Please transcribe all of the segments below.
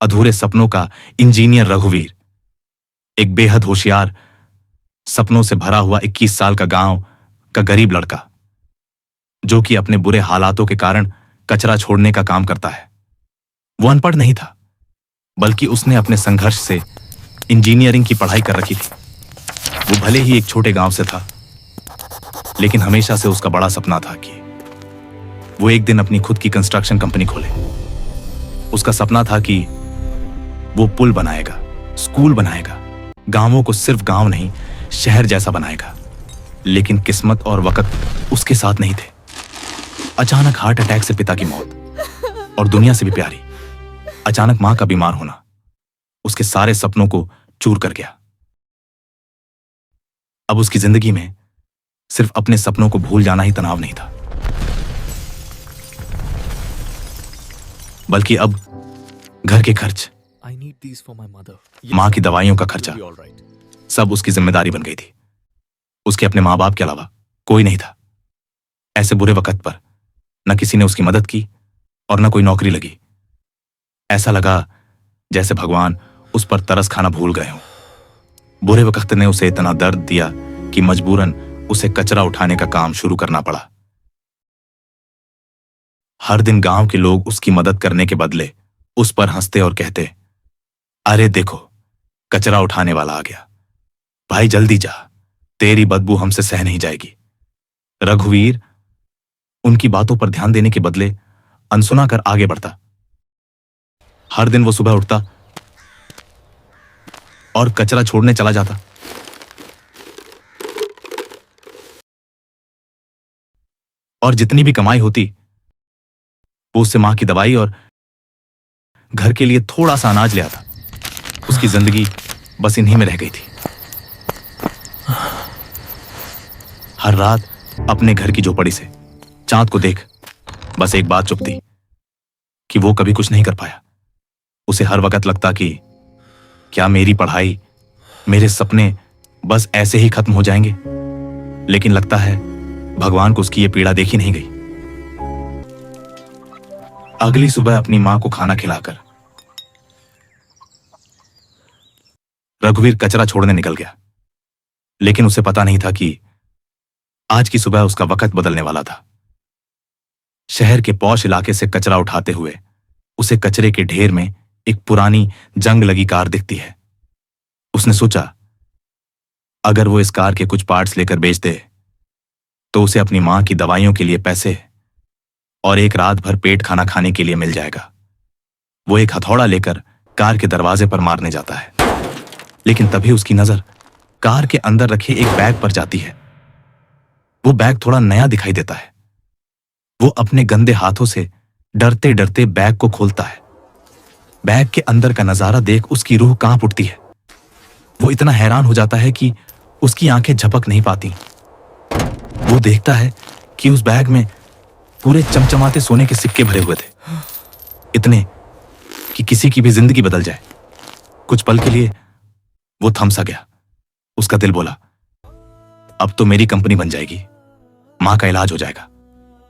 अधूरे सपनों का इंजीनियर रघुवीर, एक बेहद होशियार, सपनों से भरा हुआ 21 साल का गांव का गरीब लड़का, जो कि अपने बुरे हालातों के कारण कचरा छोड़ने का काम करता है। वो अनपढ़ नहीं था, बल्कि उसने अपने संघर्ष से इंजीनियरिंग की पढ़ाई कर रखी थी। वो भले ही एक छोटे गांव से था, लेकिन हमेशा से उसका बड़ा सपना था कि वो एक दिन अपनी खुद की कंस्ट्रक्शन कंपनी खोले। उसका सपना था कि वो पुल बनाएगा, स्कूल बनाएगा, गांवों को सिर्फ गांव नहीं शहर जैसा बनाएगा। लेकिन किस्मत और वक्त उसके साथ नहीं थे। अचानक हार्ट अटैक से पिता की मौत और दुनिया से भी प्यारी अचानक मां का बीमार होना उसके सारे सपनों को चूर कर गया। अब उसकी जिंदगी में सिर्फ अपने सपनों को भूल जाना ही तनाव नहीं था, बल्कि अब घर के खर्च, मां की दवाइयों का खर्चा, सब उसकी जिम्मेदारी बन गई थी। उसके अपने मां बाप के अलावा कोई नहीं था। ऐसे बुरे वक्त पर न किसी ने उसकी मदद की और न कोई नौकरी लगी। ऐसा लगा जैसे भगवान उस पर तरस खाना भूल गए हों। बुरे वक्त ने उसे इतना दर्द दिया कि मजबूरन उसे कचरा उठाने का काम शुरू करना पड़ा। हर दिन गांव के लोग उसकी मदद करने के बदले उस पर हंसते और कहते, अरे देखो, कचरा उठाने वाला आ गया, भाई जल्दी जा, तेरी बदबू हमसे सह नहीं जाएगी। रघुवीर उनकी बातों पर ध्यान देने के बदले अनसुना कर आगे बढ़ता। हर दिन वो सुबह उठता और कचरा छोड़ने चला जाता। और जितनी भी कमाई होती वो उससे मां की दवाई और घर के लिए थोड़ा सा अनाज ले आता। उसकी जिंदगी बस इन्हीं में रह गई थी। हर रात अपने घर की झोपड़ी से चांद को देख बस एक बात चुभती कि वो कभी कुछ नहीं कर पाया। उसे हर वक्त लगता कि क्या मेरी पढ़ाई, मेरे सपने बस ऐसे ही खत्म हो जाएंगे। लेकिन लगता है भगवान को उसकी ये पीड़ा देखी नहीं गई। अगली सुबह अपनी मां को खाना खिलाकर रघुवीर कचरा छोड़ने निकल गया। लेकिन उसे पता नहीं था कि आज की सुबह उसका वक्त बदलने वाला था। शहर के पौश इलाके से कचरा उठाते हुए उसे कचरे के ढेर में एक पुरानी जंग लगी कार दिखती है। उसने सोचा अगर वो इस कार के कुछ पार्ट्स लेकर बेच दे तो उसे अपनी मां की दवाइयों के लिए पैसे और एक रात भर पेट खाना खाने के लिए मिल जाएगा। वो एक हथौड़ा लेकर कार के दरवाजे पर मारने जाता है, लेकिन तभी उसकी नजर कार के अंदर रखे एक बैग पर जाती है। वो बैग थोड़ा नया दिखाई देता है। वो अपने गंदे हाथों से डरते डरते बैग को खोलता है। बैग के अंदर का नजारा देख उसकी रूह कांप उठती है। वो इतना हैरान हो जाता है कि उसकी आंखें झपक नहीं पाती। वो देखता है कि उस बैग में पूरे चमचमाते सोने के सिक्के भरे हुए थे, इतने कि किसी की भी जिंदगी बदल जाए। कुछ पल के लिए वो थम सा गया। उसका दिल बोला अब तो मेरी कंपनी बन जाएगी, मां का इलाज हो जाएगा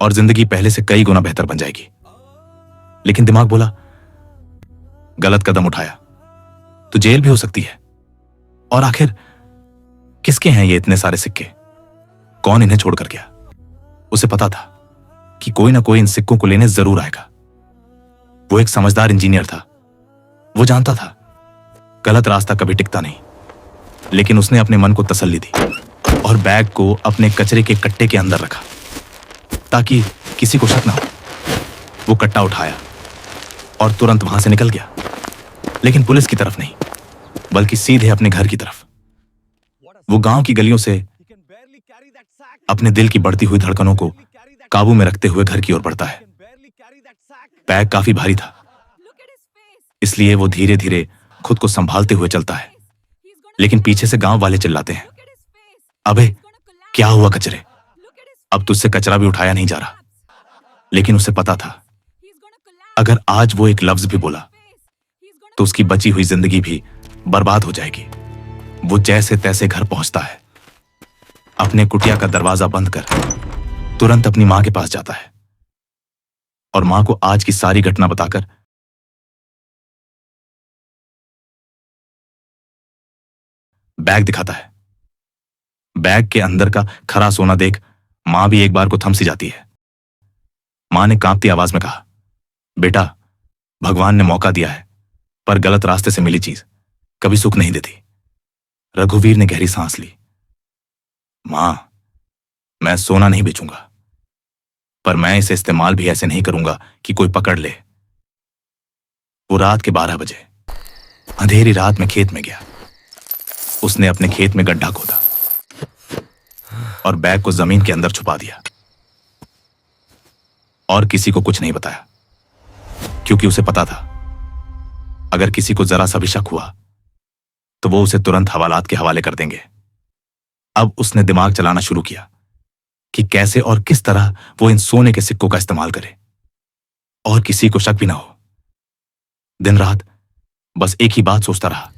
और जिंदगी पहले से कई गुना बेहतर बन जाएगी। लेकिन दिमाग बोला गलत कदम उठाया तो जेल भी हो सकती है। और आखिर किसके हैं ये इतने सारे सिक्के? कौन इन्हें छोड़कर गया? उसे पता था कि कोई ना कोई इन सिक्कों को लेने जरूर आएगा। वो एक समझदार इंजीनियर था। वो जानता था गलत रास्ता कभी टिकता नहीं। लेकिन उसने अपने मन को तसल्ली दी और बैग को अपने कचरे के कट्टे के अंदर रखा ताकि किसी को शक ना हो। वो कट्टा उठाया और तुरंत वहां से निकल गया, लेकिन पुलिस की तरफ नहीं, बल्कि सीधे अपने घर की तरफ। वो गांव की गलियों से अपने दिल की बढ़ती हुई धड़कनों को काबू में रखते हुए घर की ओर बढ़ता है। बैग काफी भारी था, इसलिए वो धीरे धीरे खुद को संभालते हुए चलता है। लेकिन पीछे से गांव वाले चिल्लाते हैं, अबे क्या हुआ कचरे? अब तुझसे कचरा भी उठाया नहीं जा रहा। लेकिन उसे पता था अगर आज वो एक लफ्ज भी बोला तो उसकी बची हुई जिंदगी भी बर्बाद हो जाएगी। वो जैसे तैसे घर पहुंचता है, अपने कुटिया का दरवाजा बंद कर तुरंत अपनी मां के पास जाता है और मां को आज की सारी घटना बताकर बैग दिखाता है। बैग के अंदर का खरा सोना देख मां भी एक बार को थम सी जाती है। मां ने कांपती आवाज में कहा, बेटा, भगवान ने मौका दिया है, पर गलत रास्ते से मिली चीज कभी सुख नहीं देती। रघुवीर ने गहरी सांस ली। मां, मैं सोना नहीं बेचूंगा, पर मैं इसे इस्तेमाल भी ऐसे नहीं करूंगा कि कोई पकड़ ले। वो रात के 12 बजे अंधेरी रात में खेत में गया। उसने अपने खेत में गड्ढा खोदा और बैग को जमीन के अंदर छुपा दिया और किसी को कुछ नहीं बताया, क्योंकि उसे पता था अगर किसी को जरा सा भी शक हुआ तो वो उसे तुरंत हवालात के हवाले कर देंगे। अब उसने दिमाग चलाना शुरू किया कि कैसे और किस तरह वो इन सोने के सिक्कों का इस्तेमाल करे और किसी को शक भी ना हो। दिन रात बस एक ही बात सोचता रहा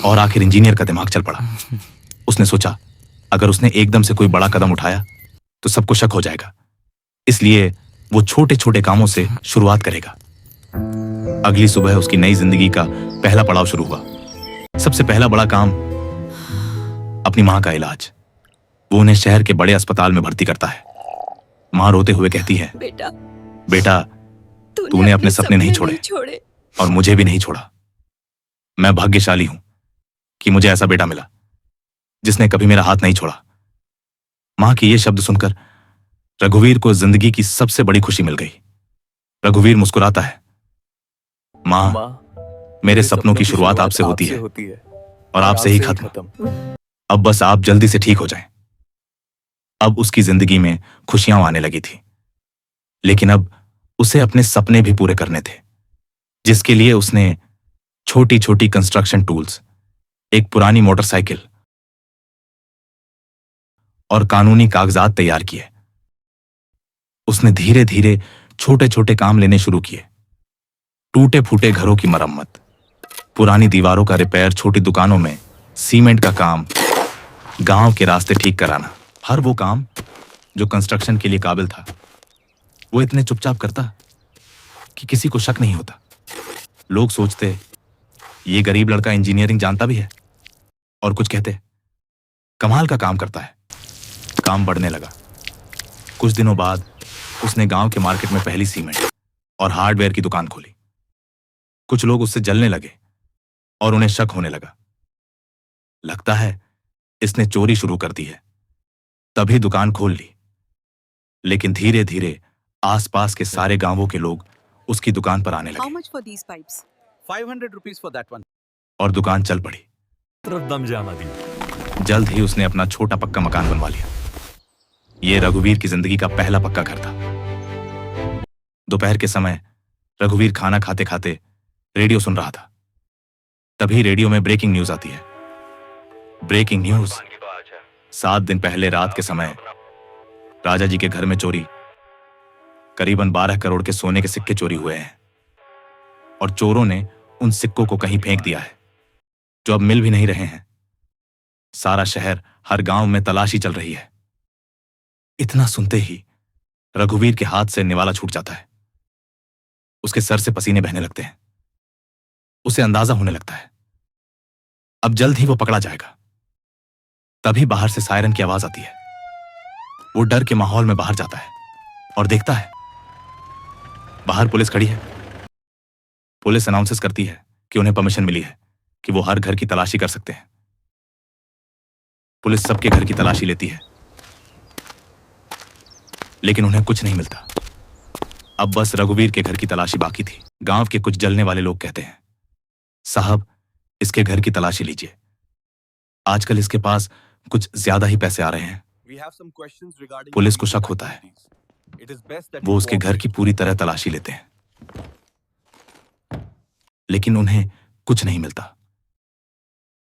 और आखिर इंजीनियर का दिमाग चल पड़ा। उसने सोचा अगर उसने एकदम से कोई बड़ा कदम उठाया तो सबको शक हो जाएगा, इसलिए वो छोटे छोटे कामों से शुरुआत करेगा। अगली सुबह उसकी नई जिंदगी का पहला पड़ाव शुरू हुआ। सबसे पहला बड़ा काम अपनी मां का इलाज। वो उन्हें शहर के बड़े अस्पताल में भर्ती करता है। मां रोते हुए कहती है, बेटा, तूने अपने सपने नहीं छोड़े और मुझे भी नहीं छोड़ा। मैं भाग्यशाली हूं कि मुझे ऐसा बेटा मिला जिसने कभी मेरा हाथ नहीं छोड़ा। मां के ये शब्द सुनकर रघुवीर को जिंदगी की सबसे बड़ी खुशी मिल गई। रघुवीर मुस्कुराता है। मां, मेरे सपनों की शुरुआत आपसे होती है और आपसे ही खत्म। अब बस आप जल्दी से ठीक हो जाएं। अब उसकी जिंदगी में खुशियां आने लगी थी, लेकिन अब उसे अपने सपने भी पूरे करने थे, जिसके लिए उसने छोटी छोटी कंस्ट्रक्शन टूल्स, एक पुरानी मोटरसाइकिल और कानूनी कागजात तैयार किए। उसने धीरे धीरे छोटे छोटे काम लेने शुरू किए। टूटे फूटे घरों की मरम्मत, पुरानी दीवारों का रिपेयर, छोटी दुकानों में सीमेंट का काम, गांव के रास्ते ठीक कराना। हर वो काम जो कंस्ट्रक्शन के लिए काबिल था वो इतने चुपचाप करता कि किसी को शक नहीं होता। लोग सोचते ये गरीब लड़का इंजीनियरिंग जानता भी है, और कुछ कहते कमाल का काम करता है। काम बढ़ने लगा। कुछ दिनों बाद उसने गांव के मार्केट में पहली सीमेंट और हार्डवेयर की दुकान खोली। कुछ लोग उससे जलने लगे और उन्हें शक होने लगा। लगता है इसने चोरी शुरू कर दी है, तभी दुकान खोल ली। लेकिन धीरे धीरे आसपास के सारे गांवों के लोग उसकी दुकान पर आने लगे। How much for these pipes? 500 rupees for that one. और दुकान चल पड़ी। दम जाना दी। जल्द ही उसने अपना छोटा पक्का मकान बनवा लिया। यह रघुवीर की जिंदगी का पहला पक्का घर था। दोपहर के समय रघुवीर खाना खाते खाते रेडियो सुन रहा था। तभी रेडियो में ब्रेकिंग न्यूज आती है। ब्रेकिंग न्यूज, 7 दिन पहले रात के समय राजा जी के घर में चोरी। करीबन 12 करोड़ के सोने के सिक्के चोरी हुए हैं और चोरों ने उन सिक्कों को कहीं फेंक दिया है जो अब मिल भी नहीं रहे हैं। सारा शहर, हर गांव में तलाशी चल रही है। इतना सुनते ही रघुवीर के हाथ से निवाला छूट जाता है। उसके सर से पसीने बहने लगते हैं। उसे अंदाजा होने लगता है अब जल्द ही वो पकड़ा जाएगा। तभी बाहर से सायरन की आवाज आती है। वो डर के माहौल में बाहर जाता है और देखता है बाहर पुलिस खड़ी है। पुलिस अनाउंसेस करती है कि उन्हें परमिशन मिली है कि वो हर घर की तलाशी कर सकते हैं। पुलिस सबके घर की तलाशी लेती है, लेकिन उन्हें कुछ नहीं मिलता। अब बस रघुवीर के घर की तलाशी बाकी थी। गांव के कुछ जलने वाले लोग कहते हैं, साहब, इसके घर की तलाशी लीजिए, आजकल इसके पास कुछ ज्यादा ही पैसे आ रहे हैं। पुलिस को शक होता है। वो उसके घर की पूरी तरह तलाशी लेते हैं, लेकिन उन्हें कुछ नहीं मिलता,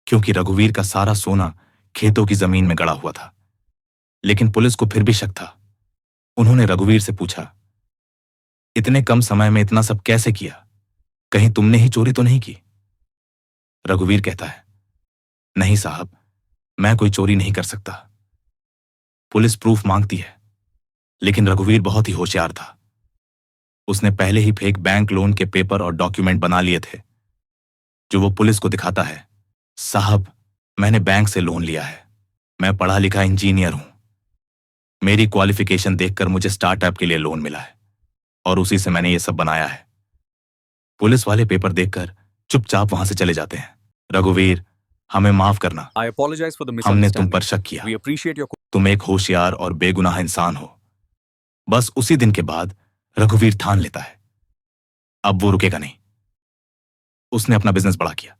क्योंकि रघुवीर का सारा सोना खेतों की जमीन में गड़ा हुआ था। लेकिन पुलिस को फिर भी शक था। उन्होंने रघुवीर से पूछा, इतने कम समय में इतना सब कैसे किया? कहीं तुमने ही चोरी तो नहीं की? रघुवीर कहता है, नहीं साहब, मैं कोई चोरी नहीं कर सकता। पुलिस प्रूफ मांगती है, लेकिन रघुवीर बहुत ही होशियार था। उसने पहले ही फेक बैंक लोन के पेपर और डॉक्यूमेंट बना लिए थे, जो वो पुलिस को दिखाता है साहब, मैंने बैंक से लोन लिया है। मैं पढ़ा लिखा इंजीनियर हूं। मेरी क्वालिफिकेशन देखकर मुझे स्टार्टअप के लिए लोन मिला है और उसी से मैंने ये सब बनाया है। पुलिस वाले पेपर देखकर चुपचाप वहां से चले जाते हैं। रघुवीर, हमें माफ करना। I apologize for the हमने तुम misunderstanding. पर शक किया। We appreciate your तुम एक होशियार और बेगुनाह इंसान हो। बस उसी दिन के बाद रघुवीर ठान लेता है, अब वो रुकेगा नहीं। उसने अपना बिजनेस बड़ा किया।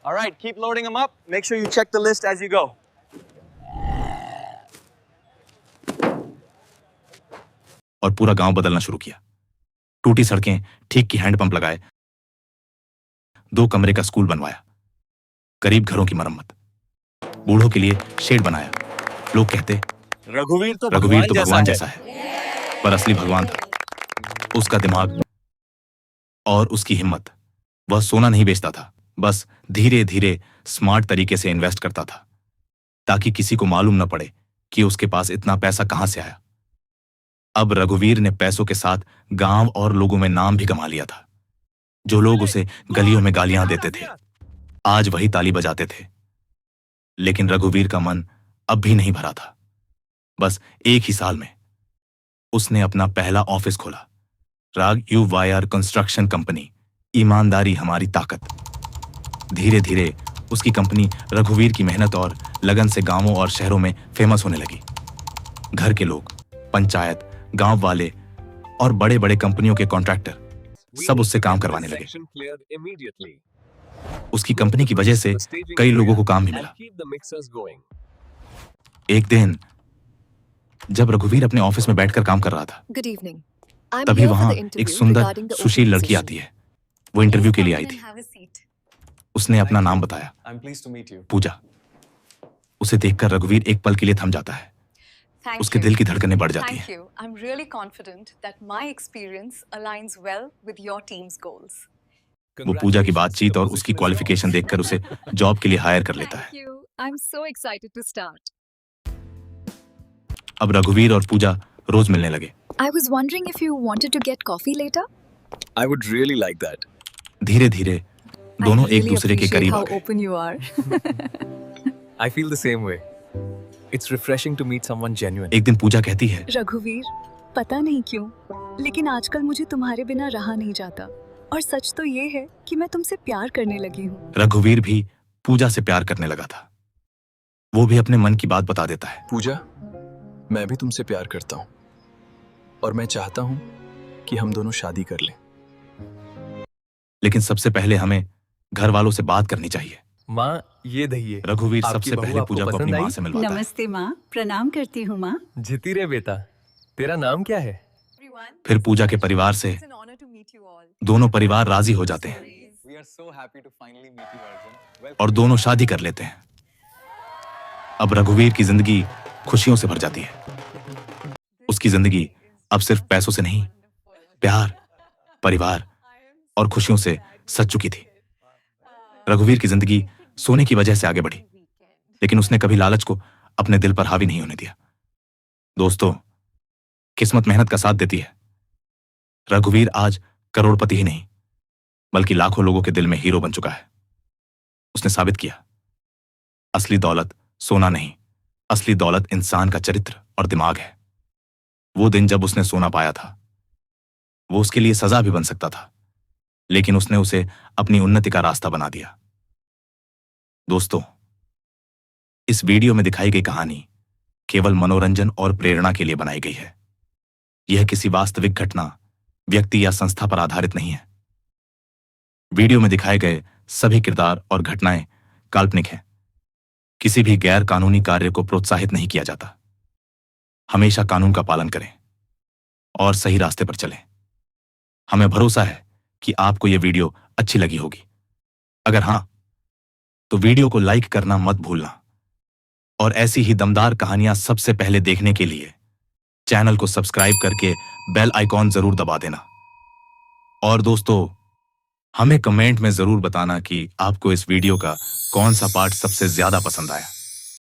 All right, keep loading them up. Make sure you check the list as you go. और पूरा गांव बदलना शुरू किया। टूटी सड़कें ठीक की हैंडपंप लगाए, 2 कमरे का स्कूल बनवाया, गरीब घरों की मरम्मत, बूढ़ों के लिए शेड बनाया। लोग कहते रघुवीर तो भगवान जैसा है, पर असली भगवान था उसका दिमाग और उसकी हिम्मत। वह सोना नहीं बेचता था, बस धीरे धीरे स्मार्ट तरीके से इन्वेस्ट करता था ताकि किसी को मालूम न पड़े कि उसके पास इतना पैसा कहां से आया। अब रघुवीर ने पैसों के साथ गांव और लोगों में नाम भी कमा लिया था। जो लोग उसे गलियों में गालियां देते थे, आज वही ताली बजाते थे। लेकिन रघुवीर का मन अब भी नहीं भरा था। बस एक ही साल में उसने अपना पहला ऑफिस खोला। राग यू वायर कंस्ट्रक्शन कंपनी, ईमानदारी हमारी ताकत। धीरे धीरे उसकी कंपनी रघुवीर की मेहनत और लगन से गांवों और शहरों में फेमस होने लगी। घर के लोग, पंचायत, गांव वाले और बड़े बड़े कंपनियों के कॉन्ट्रैक्टर सब उससे काम करवाने लगे। उसकी कंपनी की वजह से कई लोगों को काम भी मिला। एक दिन जब रघुवीर अपने ऑफिस में बैठकर काम कर रहा था, तभी वहां एक सुंदर सुशील लड़की आती है। वो इंटरव्यू के लिए आई थी। उसने अपना नाम बताया, I'm pleased to meet you. पूजा। उसे देखकर रघुवीर एक पल के लिए थम जाता है। उसके दिल की धड़कनें बढ़ जाती हैं। Thank you. I'm really confident that my experience aligns well with your team's goals. वो पूजा की बातचीत और उसकी क्वालिफिकेशन देखकर उसे जॉब के लिए हायर कर लेता है। Thank you. I'm so excited to start. अब रघुवीर और पूजा रोज मिलने लगे। I was wondering if you wanted to get coffee later? I would really like that. धीरे धीरे दोनों एक दूसरे के करीब आ how गए। open you are. I feel the same way. It's refreshing to meet someone genuine. एक दिन पूजा कहती है, रघुवीर, पता नहीं क्यों, लेकिन आजकल मुझे तुम्हारे बिना रहा नहीं जाता। और सच तो ये है कि मैं तुमसे प्यार करने लगी हूँ। रघुवीर भी पूजा से प्यार करने लगा था। वो भी अपने मन की बात बता देता है। पूजा, मैं भी तुमसे प्यार करता हूँ और मैं चाहता हूँ कि हम दोनों शादी कर लें। लेकिन सबसे पहले हमें घर वालों से बात करनी चाहिए। माँ, ये दहिए। रघुवीर आपकी सबसे बहू पहले आपको पूजा को पसंद अपनी माँ आई? से मिलवाता है। नमस्ते माँ, प्रणाम करती हूँ माँ। जीती रे बेटा, तेरा नाम क्या है? फिर पूजा के परिवार से It's an honor to meet you all. दोनों परिवार राजी हो जाते हैं We are so happy to finally meet you, Arjun. Well, और दोनों शादी कर लेते हैं। अब रघुवीर की जिंदगी खुशियों से भर जाती है। उसकी जिंदगी अब सिर्फ पैसों से नहीं, प्यार, परिवार और खुशियों से सज चुकी थी। रघुवीर की जिंदगी सोने की वजह से आगे बढ़ी, लेकिन उसने कभी लालच को अपने दिल पर हावी नहीं होने दिया। दोस्तों, किस्मत मेहनत का साथ देती है। रघुवीर आज करोड़पति ही नहीं, बल्कि लाखों लोगों के दिल में हीरो बन चुका है। उसने साबित किया, असली दौलत सोना नहीं, असली दौलत इंसान का चरित्र और दिमाग है। वो दिन जब उसने सोना पाया था, वो उसके लिए सजा भी बन सकता था, लेकिन उसने उसे अपनी उन्नति का रास्ता बना दिया। दोस्तों, इस वीडियो में दिखाई गई कहानी केवल मनोरंजन और प्रेरणा के लिए बनाई गई है। यह किसी वास्तविक घटना, व्यक्ति या संस्था पर आधारित नहीं है। वीडियो में दिखाए गए सभी किरदार और घटनाएं काल्पनिक हैं। किसी भी गैर कानूनी कार्य को प्रोत्साहित नहीं किया जाता। हमेशा कानून का पालन करें और सही रास्ते पर चलें। हमें भरोसा है कि आपको यह वीडियो अच्छी लगी होगी। अगर हां, तो वीडियो को लाइक करना मत भूलना और ऐसी ही दमदार कहानियां सबसे पहले देखने के लिए चैनल को सब्सक्राइब करके बेल आइकॉन जरूर दबा देना। और दोस्तों, हमें कमेंट में जरूर बताना कि आपको इस वीडियो का कौन सा पार्ट सबसे ज्यादा पसंद आया।